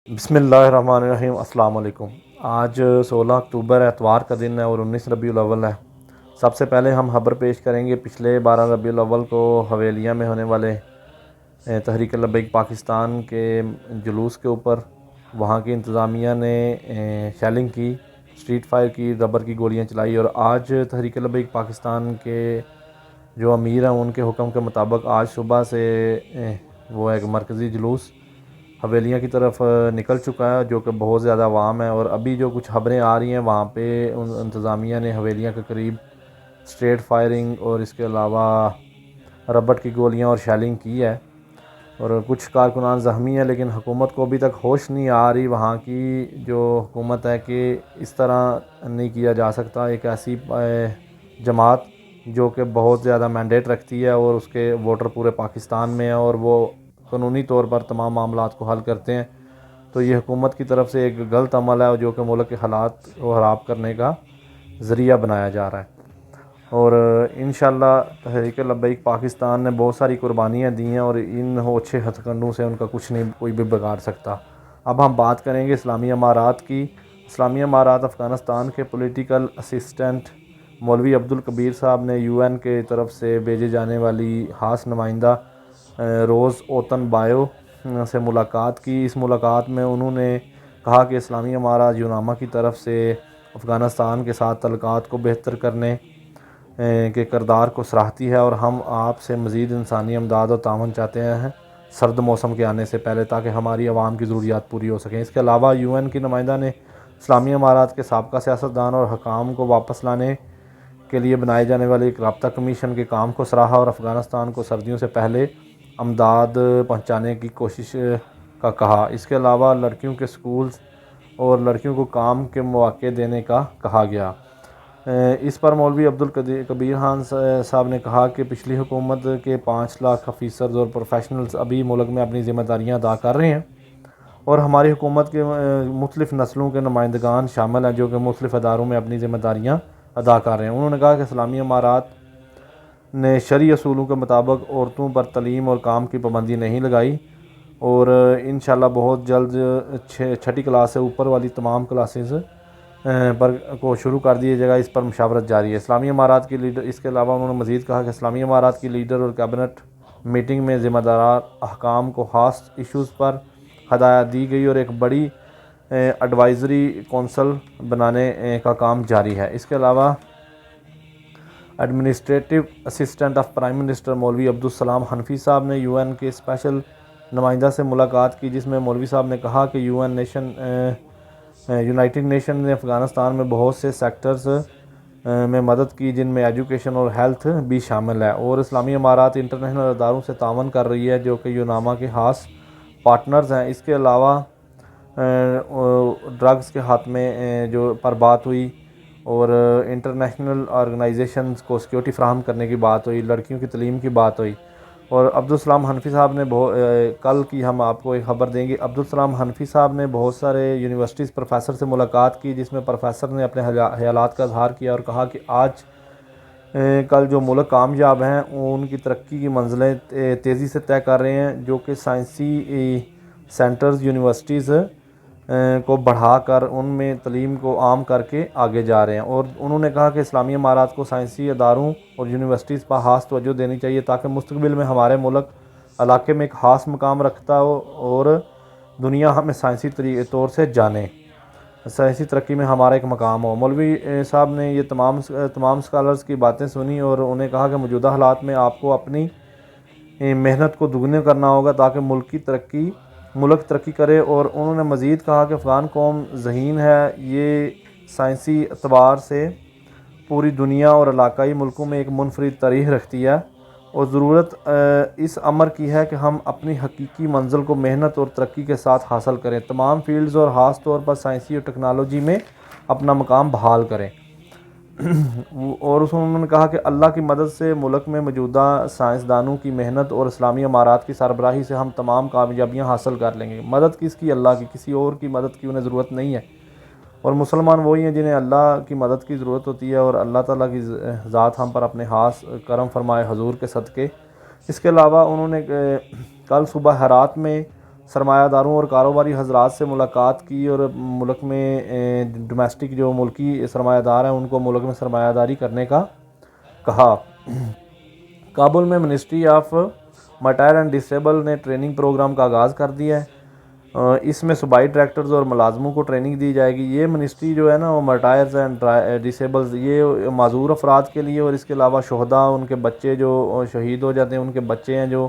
بسم اللہ الرحمن الرحیم۔ السلام علیکم۔ آج 16 اکتوبر اتوار کا دن ہے اور 19 ربیع الاول ہے۔ سب سے پہلے ہم خبر پیش کریں گے پچھلے 12 ربیع الاول کو حویلیہ میں ہونے والے تحریک لبیک پاکستان کے جلوس کے اوپر وہاں کی انتظامیہ نے شیلنگ کی، اسٹریٹ فائر کی، ربر کی گولیاں چلائی، اور آج تحریک لبیک پاکستان کے جو امیر ہیں ان کے حکم کے مطابق آج صبح سے وہ ایک مرکزی جلوس حویلیاں کی طرف نکل چکا ہے، جو کہ بہت زیادہ عوام ہے۔ اور ابھی جو کچھ خبریں آ رہی ہیں وہاں پہ انتظامیہ نے حویلیاں کے قریب اسٹریٹ فائرنگ اور اس کے علاوہ ربٹ کی گولیاں اور شیلنگ کی ہے، اور کچھ کارکنان زخمی ہیں، لیکن حکومت کو ابھی تک ہوش نہیں آ رہی وہاں کی جو حکومت ہے کہ اس طرح نہیں کیا جا سکتا۔ ایک ایسی جماعت جو کہ بہت زیادہ مینڈیٹ رکھتی ہے اور اس کے ووٹر پورے پاکستان میں ہیں اور وہ قانونی طور پر تمام معاملات کو حل کرتے ہیں، تو یہ حکومت کی طرف سے ایک غلط عمل ہے جو کہ ملک کے حالات کو خراب کرنے کا ذریعہ بنایا جا رہا ہے۔ اور انشاءاللہ تحریک لبیک پاکستان نے بہت ساری قربانیاں دی ہیں اور ان اوچھے ہتھ کنڈوں سے ان کا کچھ نہیں کوئی بھی بگاڑ سکتا۔ اب ہم بات کریں گے اسلامی امارات کی۔ اسلامی امارات افغانستان کے پولیٹیکل اسسٹنٹ مولوی عبدالکبیر صاحب نے یو این کے طرف سے بھیجے جانے والی خاص نمائندہ روز اوتن بایو سے ملاقات کی۔ اس ملاقات میں انہوں نے کہا کہ اسلامی امارات یوناما کی طرف سے افغانستان کے ساتھ تعلقات کو بہتر کرنے کے کردار کو سراہتی ہے، اور ہم آپ سے مزید انسانی امداد اور تعاون چاہتے ہیں سرد موسم کے آنے سے پہلے، تاکہ ہماری عوام کی ضروریات پوری ہو سکیں۔ اس کے علاوہ یو این کی نمائندہ نے اسلامی امارات کے سابقہ سیاستدان اور حکام کو واپس لانے کے لیے بنائے جانے والے ایک رابطہ کمیشن کے کام کو سراہا اور افغانستان کو سردیوں سے پہلے امداد پہنچانے کی کوشش کا کہا۔ اس کے علاوہ لڑکیوں کے سکولز اور لڑکیوں کو کام کے مواقع دینے کا کہا گیا۔ اس پر مولوی عبدالکبیر خان صاحب نے کہا کہ پچھلی حکومت کے 5 لاکھ آفیسرز اور پروفیشنلز ابھی ملک میں اپنی ذمہ داریاں ادا کر رہے ہیں، اور ہماری حکومت کے مختلف نسلوں کے نمائندگان شامل ہیں جو کہ مختلف اداروں میں اپنی ذمہ داریاں ادا کر رہے ہیں۔ انہوں نے کہا کہ اسلامی امارات نے شرعی اصولوں کے مطابق عورتوں پر تعلیم اور کام کی پابندی نہیں لگائی، اور انشاءاللہ بہت جلد 6ٹھی کلاس سے اوپر والی تمام کلاسز پر کو شروع کر دیے جائے گا۔ اس پر مشاورت جاری ہے۔ اسلامی امارات کی لیڈر اس کے علاوہ انہوں نے مزید کہا کہ اسلامی امارات کی لیڈر اور کابینٹ میٹنگ میں ذمہ دار احکام کو خاص ایشوز پر ہدایت دی گئی اور ایک بڑی ایڈوائزری کونسل بنانے کا کام جاری ہے۔ اس کے علاوہ administrative assistant of prime minister مولوی عبدالسلام حنفی صاحب نے یو این کے اسپیشل نمائندہ سے ملاقات کی، جس میں مولوی صاحب نے کہا کہ یونائٹڈ نیشن نے افغانستان میں بہت سے سیکٹرز میں مدد کی جن میں ایجوکیشن اور ہیلتھ بھی شامل ہے، اور اسلامی امارات انٹرنیشنل اداروں سے تعاون کر رہی ہے جو کہ یوناما کے خاص پارٹنرز ہیں۔ اس کے علاوہ ڈرگز کے خاتمے جو پر بات ہوئی اور انٹرنیشنل آرگنائزیشنز کو سیکیورٹی فراہم کرنے کی بات ہوئی، لڑکیوں کی تعلیم کی بات ہوئی۔ اور عبدالسلام حنفی صاحب نے کل کی ہم آپ کو ایک خبر دیں گے، عبدالسلام حنفی صاحب نے بہت سارے یونیورسٹیز پروفیسر سے ملاقات کی، جس میں پروفیسر نے اپنے خیالات کا اظہار کیا اور کہا کہ آج کل جو ملک کامیاب ہیں ان کی ترقی کی منزلیں تیزی سے طے کر رہے ہیں، جو کہ سائنسی سینٹرز یونیورسٹیز کو بڑھا کر ان میں تعلیم کو عام کر کے آگے جا رہے ہیں۔ اور انہوں نے کہا کہ اسلامی امارات کو سائنسی اداروں اور یونیورسٹیز پر خاص توجہ دینی چاہیے تاکہ مستقبل میں ہمارے ملک علاقے میں ایک خاص مقام رکھتا ہو اور دنیا ہمیں سائنسی طور سے جانے، سائنسی ترقی میں ہمارا ایک مقام ہو۔ مولوی صاحب نے یہ تمام اسکالرز کی باتیں سنی اور انہیں کہا کہ موجودہ حالات میں آپ کو اپنی محنت کو دگنے کرنا ہوگا تاکہ ملک ترقی کرے، اور انہوں نے مزید کہا کہ افغان قوم ذہین ہے، یہ سائنسی اعتبار سے پوری دنیا اور علاقائی ملکوں میں ایک منفرد تاریخ رکھتی ہے، اور ضرورت اس امر کی ہے کہ ہم اپنی حقیقی منزل کو محنت اور ترقی کے ساتھ حاصل کریں، تمام فیلڈز اور خاص طور پر سائنسی اور ٹیکنالوجی میں اپنا مقام بحال کریں۔ اور انہوں نے کہا کہ اللہ کی مدد سے ملک میں موجودہ سائنسدانوں کی محنت اور اسلامی امارات کی سربراہی سے ہم تمام کامیابیاں حاصل کر لیں گے۔ مدد کس کی؟ اللہ کی، کسی اور کی مدد کی انہیں ضرورت نہیں ہے، اور مسلمان وہی ہیں جنہیں اللہ کی مدد کی ضرورت ہوتی ہے، اور اللہ تعالیٰ کی ذات ہم پر اپنے خاص کرم فرمائے حضور کے صدقے۔ اس کے علاوہ انہوں نے کل صبح ہرات میں سرمایہ داروں اور کاروباری حضرات سے ملاقات کی اور ملک میں ڈومیسٹک جو ملکی سرمایہ دار ہیں ان کو ملک میں سرمایہ داری کرنے کا کہا۔ کابل میں منسٹری آف مرٹائر اینڈ ڈسیبل نے ٹریننگ پروگرام کا آغاز کر دیا ہے۔ اس میں صوبائی ڈائریکٹرز اور ملازموں کو ٹریننگ دی جائے گی۔ یہ منسٹری جو ہے نا وہ مرٹائرز اینڈ ڈسیبلز یہ معذور افراد کے لیے اور اس کے علاوہ شہداء ان کے بچے جو شہید ہو جاتے ہیں ان کے بچے ہیں جو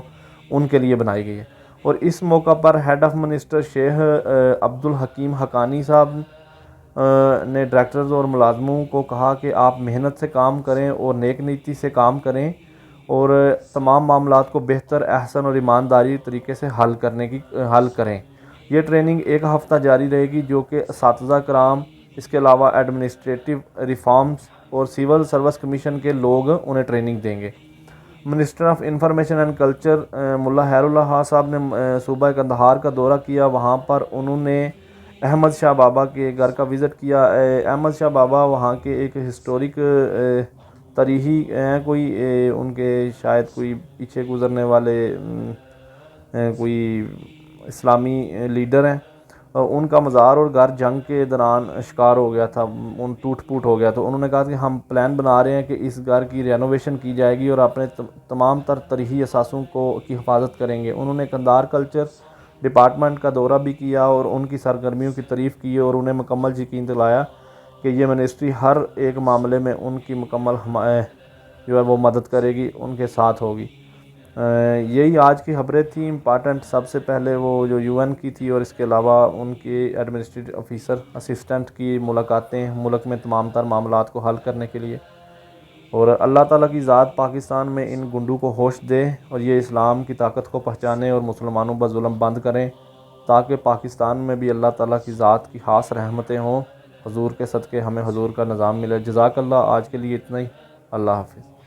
ان کے لیے بنائی گئی ہے۔ اور اس موقع پر ہیڈ آف منسٹر شیخ عبدالحکیم حقانی صاحب نے ڈائریکٹرز اور ملازموں کو کہا کہ آپ محنت سے کام کریں اور نیک نیتی سے کام کریں اور تمام معاملات کو بہتر، احسن اور ایمانداری طریقے سے حل کریں۔ یہ ٹریننگ ایک ہفتہ جاری رہے گی جو کہ اساتذہ کرام، اس کے علاوہ ایڈمنسٹریٹو ریفارمز اور سول سروس کمیشن کے لوگ انہیں ٹریننگ دیں گے۔ Minister of information and culture ملا خیر اللہ خان صاحب نے صوبہ قندھار کا دورہ کیا۔ وہاں پر انہوں نے احمد شاہ بابا کے گھر کا وزٹ کیا۔ احمد شاہ بابا وہاں کے ایک ہسٹورک تاریخی ہیں، کوئی ان کے شاید کوئی پیچھے گزرنے والے کوئی اسلامی لیڈر ہیں۔ ان کا مزار اور گھر جنگ کے دوران شکار ہو گیا تھا، ٹوٹ پھوٹ ہو گیا، تو انہوں نے کہا کہ ہم پلان بنا رہے ہیں کہ اس گھر کی رینوویشن کی جائے گی اور اپنے تمام تر تاریخی اثاثوں کی حفاظت کریں گے۔ انہوں نے قندھار کلچر ڈپارٹمنٹ کا دورہ بھی کیا اور ان کی سرگرمیوں کی تعریف کی اور انہیں مکمل یقین دلایا کہ یہ منسٹری ہر ایک معاملے میں ان کی مکمل جو ہے وہ مدد کرے گی، ان کے ساتھ ہوگی۔ یہی آج کی خبریں تھیں امپارٹنٹ۔ سب سے پہلے وہ جو یو این کی تھی اور اس کے علاوہ ان کے ایڈمنسٹریٹو آفیسر اسسٹنٹ کی ملاقاتیں ملک میں تمام تر معاملات کو حل کرنے کے لیے۔ اور اللہ تعالیٰ کی ذات پاکستان میں ان گنڈوں کو ہوش دے اور یہ اسلام کی طاقت کو پہچانے اور مسلمانوں پر ظلم بند کریں تاکہ پاکستان میں بھی اللہ تعالیٰ کی ذات کی خاص رحمتیں ہوں۔ حضور کے صدقے ہمیں حضور کا نظام ملے۔ جزاک اللہ۔ آج کے لیے اتنا ہی۔ اللہ حافظ۔